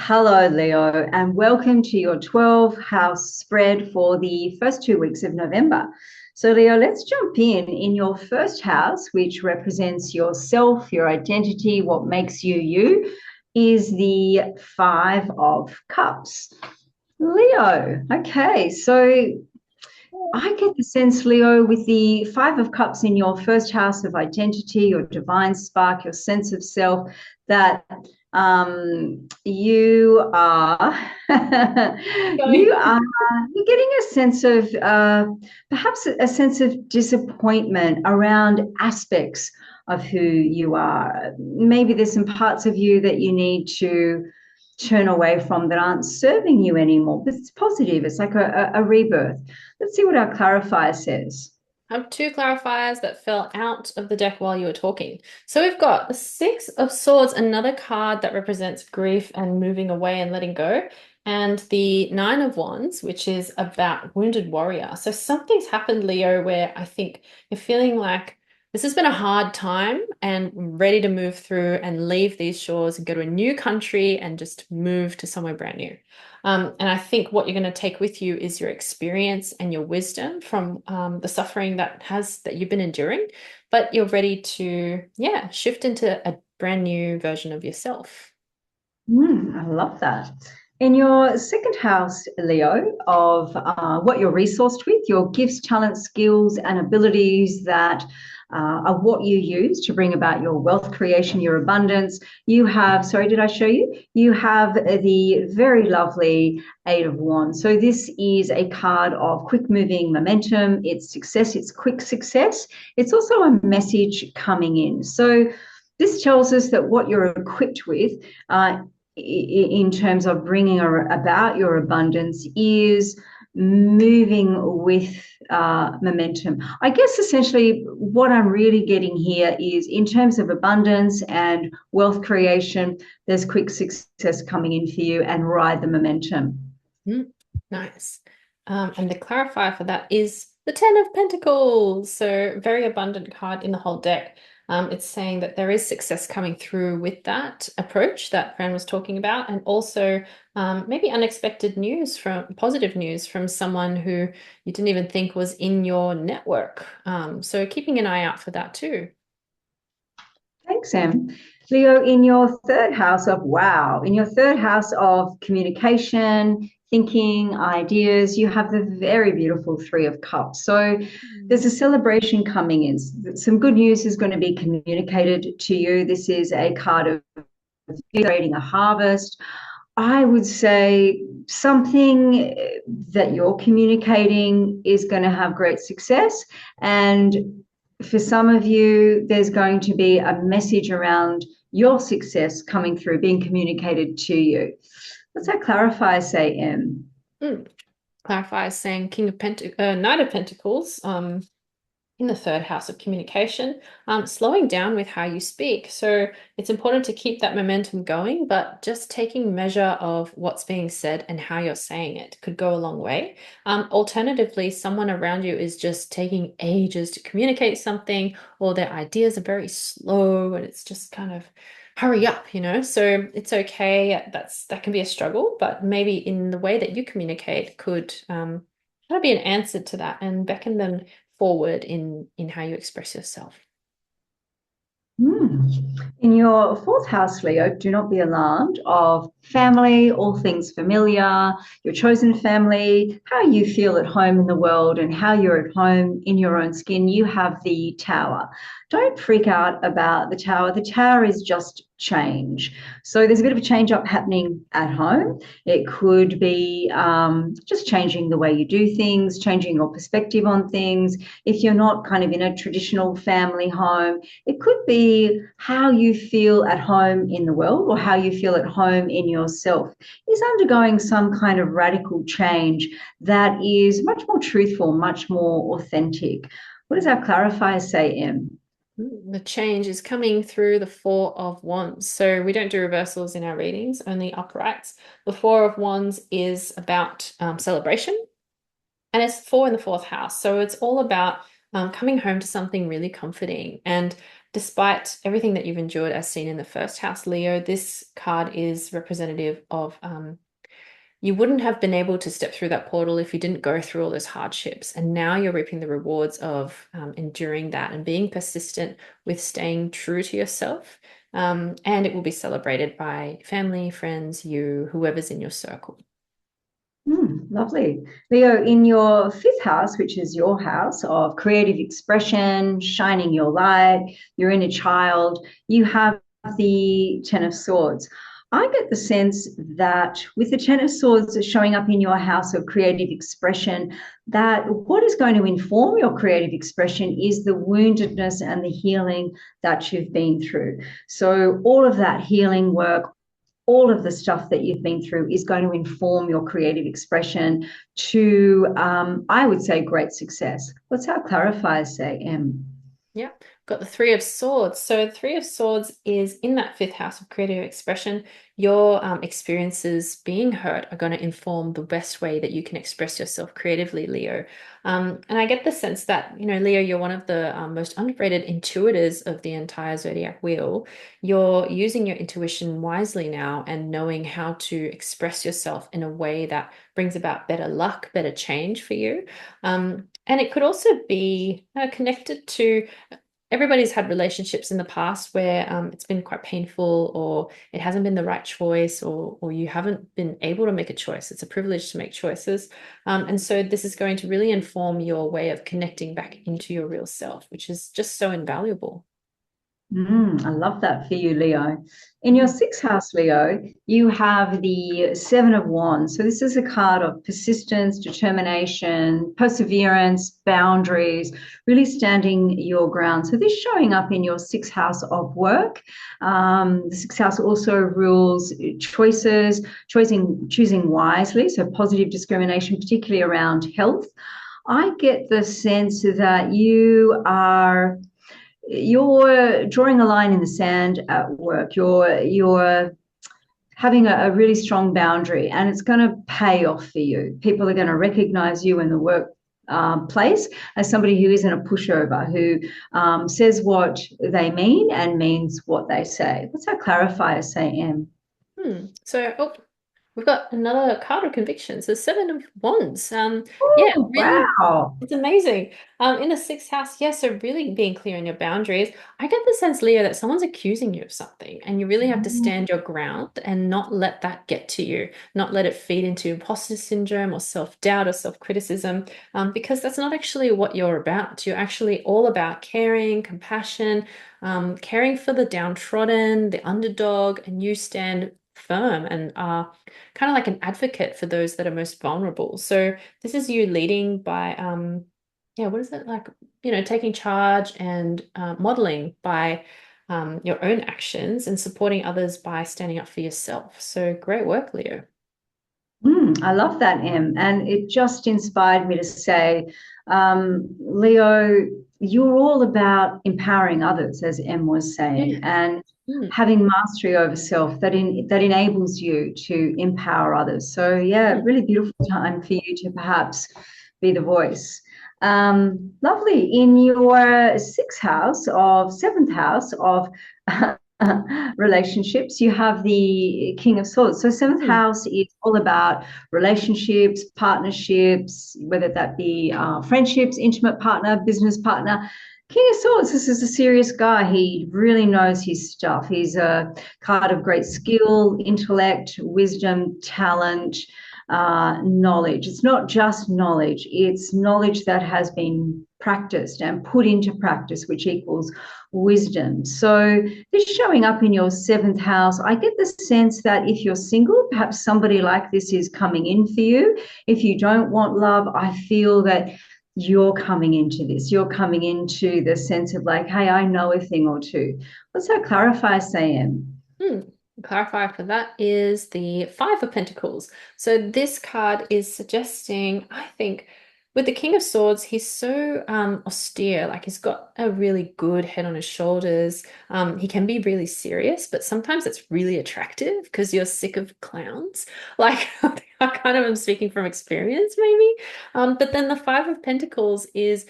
Hello, Leo, and welcome to your 12 house spread for the first 2 weeks of November. So, Leo, let's jump in your first house, which represents yourself, your identity, what makes you you, is the Five of Cups. Leo, okay, so I get the sense, Leo, with the Five of Cups in your first house of identity, your divine spark, your sense of self, that you are Going. you're getting a sense of perhaps a sense of disappointment around aspects of who you are. Maybe there's some parts of you that you need to turn away from that aren't serving you anymore. But it's positive. It's like a rebirth. Let's see what our clarifier says. I have two clarifiers that fell out of the deck while you were talking. So we've got the Six of Swords, another card that represents grief and moving away and letting go, and the Nine of Wands, which is about wounded warrior. So something's happened, Leo, where I think you're feeling like this has been a hard time and ready to move through and leave these shores and go to a new country and just move to somewhere brand new. And I think what you're going to take with you is your experience and your wisdom from the suffering that you've been enduring, but you're ready to, yeah, shift into a brand new version of yourself. I love that. In your second house, Leo, of what you're resourced with, your gifts, talents, skills, and abilities that are what you use to bring about your wealth creation, your abundance. You have, sorry, did I show you? You have the very lovely Eight of Wands. So this is a card of quick moving momentum. It's success, it's quick success. It's also a message coming in. So this tells us that what you're equipped with in terms of bringing about your abundance is moving with momentum. I guess essentially what I'm really getting here is in terms of abundance and wealth creation, there's quick success coming in for you and ride the momentum. Nice. And the clarifier for that is the Ten of Pentacles. So very abundant card in the whole deck. It's saying that there is success coming through with that approach that Fran was talking about, and also maybe unexpected news from positive news from someone who you didn't even think was in your network. So keeping an eye out for that too. Thanks, Sam. Leo, in your third house of wow, in your third house of communication, thinking, ideas, you have the very beautiful Three of Cups. So there's a celebration coming in. Some good news is going to be communicated to you. This is a card of celebrating a harvest. I would say something that you're communicating is going to have great success. And for some of you, there's going to be a message around your success coming through, being communicated to you. Let's that clarify, say, M. Mm. Clarify is saying Knight of Pentacles. In the third house of communication, slowing down with how you speak. So it's important to keep that momentum going, but just taking measure of what's being said and how you're saying it could go a long way. Alternatively, someone around you is just taking ages to communicate something, or their ideas are very slow and it's just kind of hurry up, So it's okay. That can be a struggle, but maybe in the way that you communicate could try to be an answer to that and beckon them forward in how you express yourself. Hmm. In your fourth house, Leo, do not be alarmed of family, all things familiar, your chosen family, how you feel at home in the world and how you're at home in your own skin. You have the tower. Don't freak out about the tower. The tower is just change. So there's a bit of a change up happening at home. It could be just changing the way you do things, changing your perspective on things. If you're not kind of in a traditional family home, it could be how you feel at home in the world or how you feel at home in yourself is undergoing some kind of radical change that is much more truthful, much more authentic. What does our clarifier say, Em? The change is coming through the Four of Wands. So we don't do reversals in our readings, only uprights. The Four of Wands is about celebration, and it's four in the fourth house. So it's all about coming home to something really comforting. And despite everything that you've endured as seen in the first house, Leo, this card is representative of you wouldn't have been able to step through that portal if you didn't go through all those hardships. And now you're reaping the rewards of enduring that and being persistent with staying true to yourself. And it will be celebrated by family, friends, you, whoever's in your circle. Lovely. Leo, in your fifth house, which is your house of creative expression, shining your light, your inner child, you have the Ten of Swords. I get the sense that with the Ten of Swords showing up in your house of creative expression, that what is going to inform your creative expression is the woundedness and the healing that you've been through. So all of that healing work, all of the stuff that you've been through is going to inform your creative expression to, I would say, great success. What's our clarifiers say, Em? Yeah, got the Three of Swords. So the Three of Swords is in that fifth house of creative expression. Your experiences being hurt are going to inform the best way that you can express yourself creatively, Leo. And I get the sense that, Leo, you're one of the most underrated intuitors of the entire zodiac wheel. You're using your intuition wisely now and knowing how to express yourself in a way that brings about better luck, better change for you. And it could also be connected to everybody's had relationships in the past where it's been quite painful, or it hasn't been the right choice, or you haven't been able to make a choice. It's a privilege to make choices. And so this is going to really inform your way of connecting back into your real self, which is just so invaluable. I love that for you, Leo. In your sixth house, Leo, you have the Seven of Wands. So this is a card of persistence, determination, perseverance, boundaries, really standing your ground. So this showing up in your sixth house of work. The sixth house also rules choices, choosing wisely. So positive discrimination, particularly around health. I get the sense that you're drawing a line in the sand at work. You're having a really strong boundary, and it's going to pay off for you. People are going to recognize you in the work place as somebody who isn't a pushover, who says what they mean and means what they say. What's our clarifier say, Em? So, we've got another card of conviction. So Seven of Wands. Yeah, Oh, really, wow. it's amazing. In the sixth house, yeah, so really being clear in your boundaries. I get the sense, Leo, that someone's accusing you of something, and you really have to stand your ground and not let that get to you, not let it feed into imposter syndrome or self-doubt or self-criticism, because that's not actually what you're about. You're actually all about caring, compassion, caring for the downtrodden, the underdog, and you stand firm and are kind of like an advocate for those that are most vulnerable. So this is you leading by yeah, what is it like, taking charge and modeling by your own actions and supporting others by standing up for yourself. So great work, Leo. I love that, Em. And it just inspired me to say, Leo, you're all about empowering others, as Em was saying, Yeah. and Mm, having mastery over self that enables you to empower others. So, yeah, mm, really beautiful time for you to perhaps be the voice. Lovely. In your seventh house of relationships, you have the King of Swords. So seventh mm. house is all about relationships, partnerships, whether that be friendships, intimate partner, business partner. King of Swords, this is a serious guy. He really knows his stuff. He's a card of great skill, intellect, wisdom, talent, knowledge. It's not just knowledge, it's knowledge that has been practiced and put into practice, which equals wisdom. So this showing up in your seventh house, I get the sense that if you're single, perhaps somebody like this is coming in for you. If you don't want love, I feel that you're coming into this. You're coming into the sense of like, hey, I know a thing or two. What's that clarifier saying? Hmm. Clarifier for that is the Five of Pentacles. So this card is suggesting, I think, with the King of Swords, he's so austere, like he's got a really good head on his shoulders. He can be really serious, but sometimes it's really attractive because you're sick of clowns. Like I kind of am speaking from experience, maybe. But then the Five of Pentacles is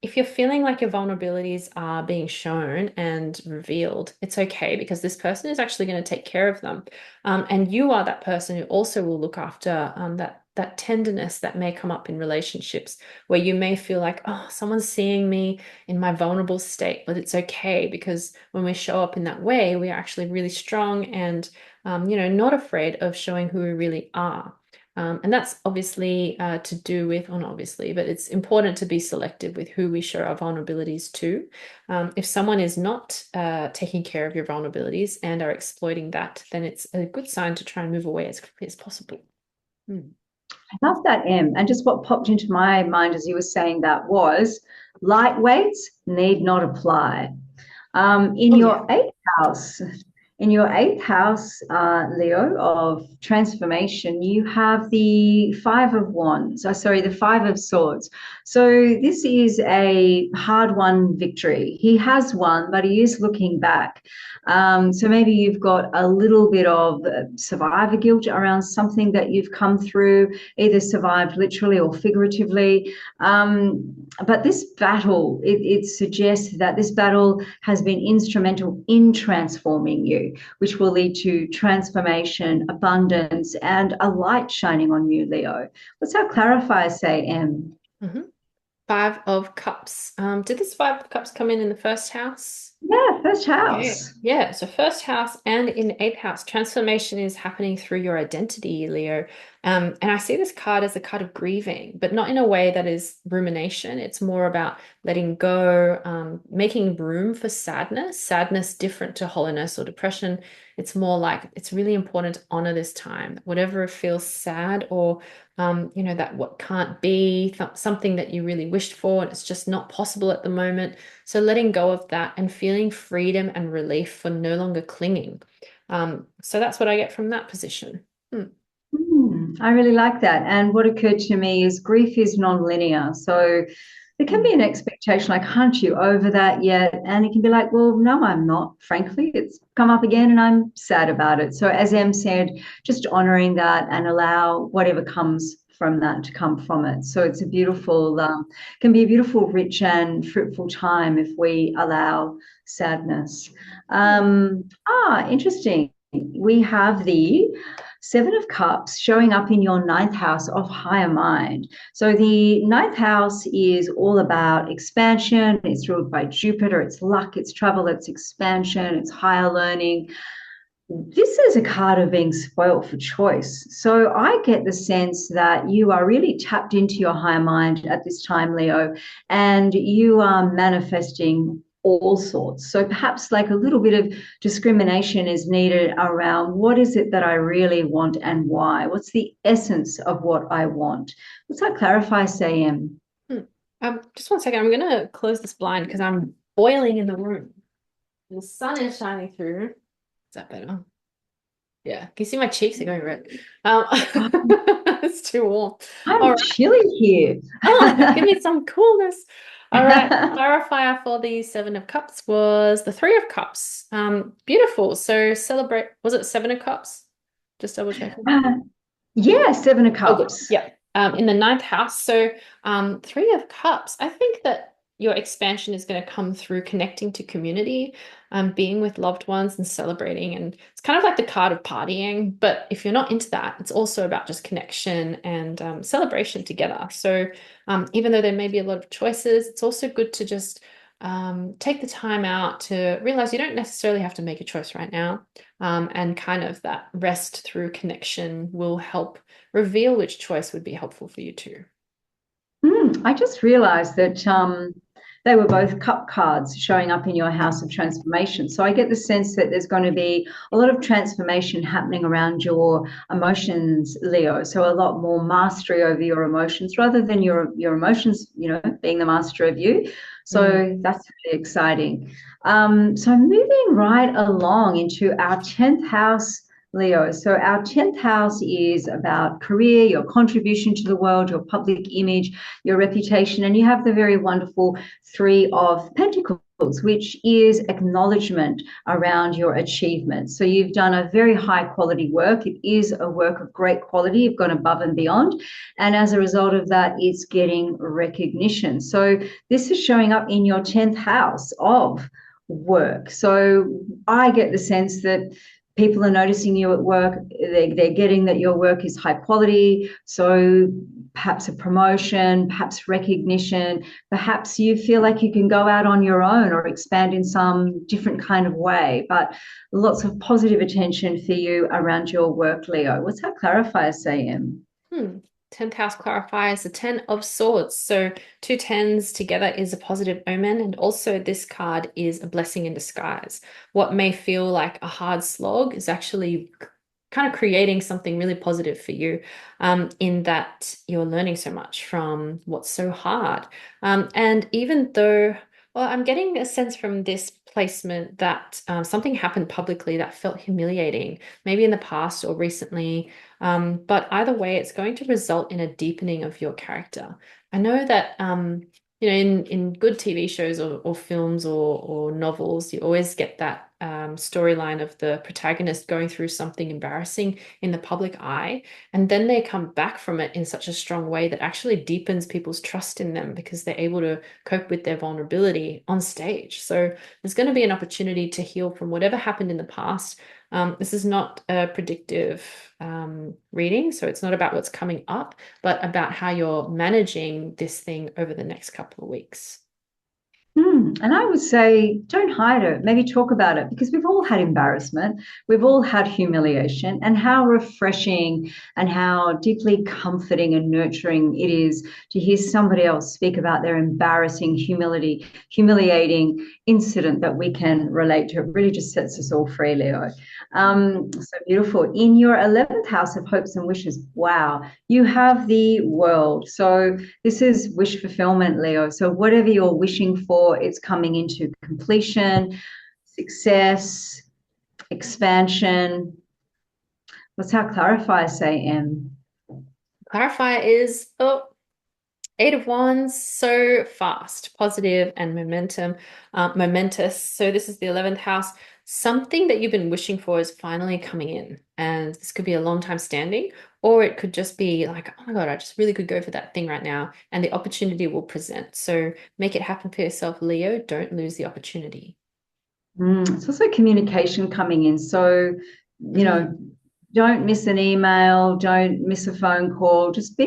if you're feeling like your vulnerabilities are being shown and revealed, it's okay because this person is actually going to take care of them. And you are that person who also will look after that tenderness that may come up in relationships where you may feel like, oh, someone's seeing me in my vulnerable state, but it's okay because when we show up in that way, we are actually really strong and, not afraid of showing who we really are. And that's obviously to do with, or not obviously, but it's important to be selective with who we show our vulnerabilities to. If someone is not taking care of your vulnerabilities and are exploiting that, then it's a good sign to try and move away as quickly as possible. I love that, Em. And just what popped into my mind as you were saying that was lightweights need not apply. In Oh, your yeah. eighth house, Leo, of transformation, you have the Five of Wands. Sorry, the Five of Swords. So this is a hard-won victory. He has won, but he is looking back. So maybe you've got a little bit of survivor guilt around something that you've come through, either survived literally or figuratively. But this battle, it suggests that this battle has been instrumental in transforming you, which will lead to transformation, abundance, and a light shining on you, Leo. What's our clarifier say, Em? Mm-hmm. Five of Cups. Did this Five of Cups come in the first house? Yeah, first Okay. house. Yeah, so first house and in eighth house, transformation is happening through your identity, Leo. And I see this card as a card of grieving, but not in a way that is rumination. It's more about letting go, making room for sadness. Sadness different to hollowness or depression. It's more like it's really important to honor this time. Whatever feels sad or that what can't be, something that you really wished for, and it's just not possible at the moment. So letting go of that and feeling freedom and relief for no longer clinging. So that's what I get from that position. I really like that. And what occurred to me is grief is non-linear. So there can be an expectation like, aren't you over that yet? And it can be like, well, no, I'm not, frankly. It's come up again and I'm sad about it. So as Em said, just honoring that and allow whatever comes from that to come from it. So it's a beautiful, can be a beautiful, rich and fruitful time if we allow sadness. Interesting. We have the Seven of Cups showing up in your ninth house of higher mind. So the ninth house is all about expansion. It's ruled by Jupiter. It's luck, it's travel, it's expansion, it's higher learning. This is a card of being spoilt for choice. So I get the sense that you are really tapped into your higher mind at this time, Leo, and you are manifesting all sorts. So perhaps like a little bit of discrimination is needed around what is it that I really want and why? What's the essence of what I want? What's that clarify, say, Em? Just one second. I'm going to close this blind because I'm boiling in the room. The sun is shining through. Is that better? Yeah. Can you see my cheeks are going red? It's too warm. All I'm right. chilly here. Oh, give me some coolness. All right. Clarifier for the Seven of Cups was the Three of Cups. Beautiful. So celebrate. Was it Seven of Cups? Just double checking. Yeah, Seven of Oh, good. Cups. Yeah. In the ninth house. So, Three of Cups. I think that your expansion is going to come through connecting to community, being with loved ones and celebrating. And it's kind of like the card of partying. But if you're not into that, it's also about just connection and celebration together. So, even though there may be a lot of choices, it's also good to just take the time out to realize you don't necessarily have to make a choice right now. And kind of that rest through connection will help reveal which choice would be helpful for you too. I just realized that they were both cup cards showing up in your house of transformation. So I get the sense that there's going to be a lot of transformation happening around your emotions, Leo. So a lot more mastery over your emotions rather than your emotions, being the master of you. So that's really exciting. So moving right along into our 10th house, Leo. So our 10th house is about career, your contribution to the world, your public image, your reputation, and you have the very wonderful Three of Pentacles. which is acknowledgement around your achievements. So you've done a very high quality work. It is a work of great quality. You've gone above and beyond. And as a result of that, it's getting recognition. So this is showing up in your 10th house of work. So I get the sense that people are noticing you at work. They're getting that your work is high quality. So perhaps a promotion, perhaps recognition, perhaps you feel like you can go out on your own or expand in some different kind of way, but lots of positive attention for you around your work, Leo. What's that clarifier say, Em? 10th house clarifies the 10 of swords. So two tens together is a positive omen. And also this card is a blessing in disguise. What may feel like a hard slog is actually kind of creating something really positive for you, in that you're learning so much from what's so hard. And even though, well, I'm getting a sense from this placement that something happened publicly that felt humiliating, maybe in the past or recently. But either way, it's going to result in a deepening of your character. I know that in good TV shows or films or novels, you always get that storyline of the protagonist going through something embarrassing in the public eye, and then they come back from it in such a strong way that actually deepens people's trust in them because they're able to cope with their vulnerability on stage. So there's going to be an opportunity to heal from whatever happened in the past. This is not a predictive reading, so it's not about what's coming up, but about how you're managing this thing over the next couple of weeks. And I would say, don't hide it. Maybe talk about it, because we've all had embarrassment. We've all had humiliation, and how refreshing and how deeply comforting and nurturing it is to hear somebody else speak about their embarrassing, humiliating incident that we can relate to. It really just sets us all free, Leo. So beautiful. In your 11th house of hopes and wishes, wow, you have the world. So this is wish fulfillment, Leo. So whatever you're wishing for, it's coming into completion, success, expansion. What's our clarifier say, Em? Clarifier is, oh, Eight of Wands, so fast, positive and momentous. So this is the 11th house. Something that you've been wishing for is finally coming in. And this could be a long time standing, or it could just be like, oh my God, I just really could go for that thing right now. And the opportunity will present. So make it happen for yourself, Leo. Don't lose the opportunity. It's also communication coming in. So, don't miss an email, don't miss a phone call. Just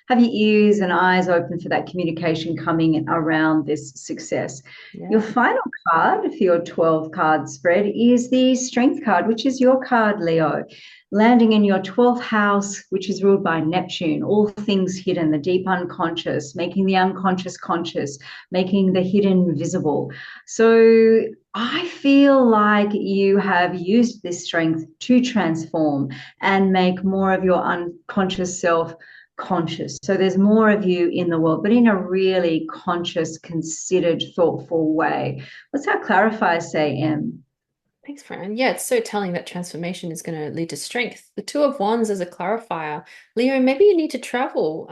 have your ears and eyes open for that communication coming in around this success. Yeah. Your final card for your 12 card spread is the Strength card, which is your card, Leo. Landing in your 12th house, which is ruled by Neptune, all things hidden, the deep unconscious, making the unconscious conscious, making the hidden visible. So I feel like you have used this strength to transform and make more of your unconscious self conscious. So there's more of you in the world, but in a really conscious, considered, thoughtful way. What's our clarifier say, Em? Thanks, Fran. Yeah, it's so telling that transformation is going to lead to strength. The Two of Wands as a clarifier. Leo, maybe you need to travel.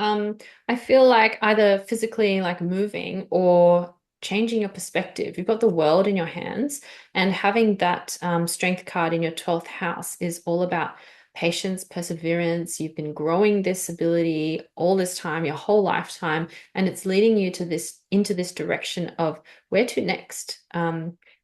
I feel like either physically, like moving, or changing your perspective. You've got the world in your hands, and having that strength card in your 12th house is all about patience, perseverance. You've been growing this ability all this time, your whole lifetime, and it's leading you to into this direction of where to next.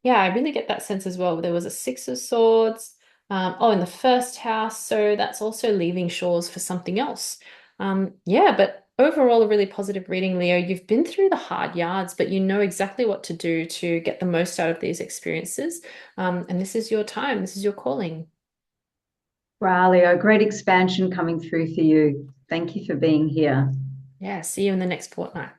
Yeah, I really get that sense as well. There was a Six of Swords, in the first house, so that's also leaving shores for something else. Yeah, but overall, a really positive reading, Leo. You've been through the hard yards, but you know exactly what to do to get the most out of these experiences. And this is your time. This is your calling. Wow, Leo, great expansion coming through for you. Thank you for being here. Yeah, see you in the next fortnight.